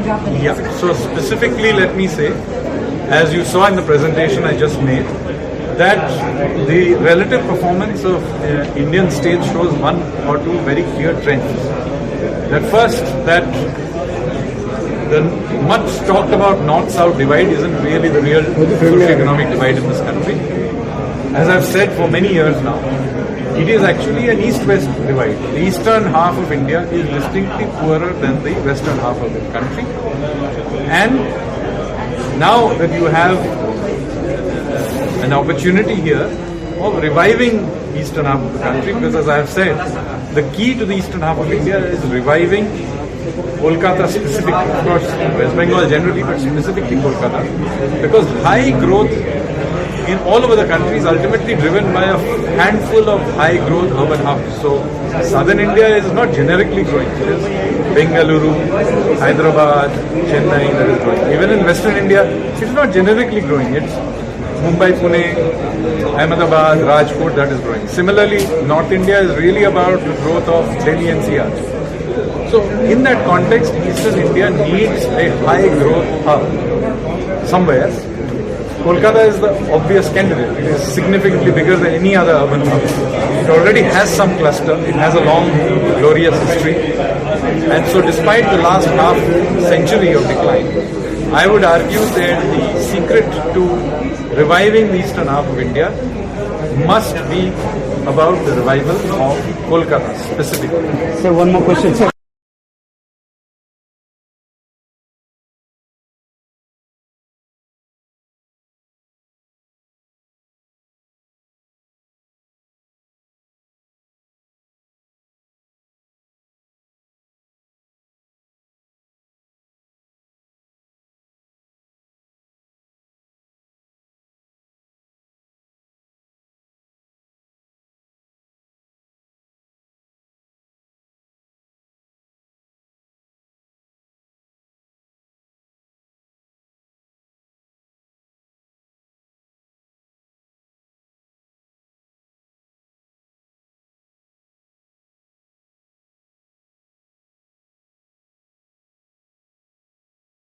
geography? Yeah, so specifically let me say, as you saw in the presentation I just made, that the relative performance of Indian states shows one or two very clear trends. That first, that the much talked about north-south divide isn't really the real socio-economic divide in this country. As I've said for many years now, it is actually an east-west divide. The eastern half of India is distinctly poorer than the western half of the country. And now that you have an opportunity here of reviving eastern half of the country, because as I have said, the key to the eastern half of India is reviving Kolkata specifically, of course West Bengal generally, but specifically Kolkata, because high growth in all over the country is ultimately driven by a handful of high growth urban hubs. So southern India is not generically growing. It is Bengaluru, Hyderabad, Chennai that is growing. Even in western India, it is not generically growing. It's Mumbai, Pune, Ahmedabad, Rajkot that is growing. Similarly, North India is really about the growth of Delhi NCR. So in that context, Eastern India needs a high growth hub somewhere. Kolkata is the obvious candidate. It is significantly bigger than any other urban hub. It already has some cluster. It has a long, glorious history. And so despite the last half century of decline, I would argue that the secret to reviving the eastern half of India must be about the revival of Kolkata specifically. Sir, one more question, sir.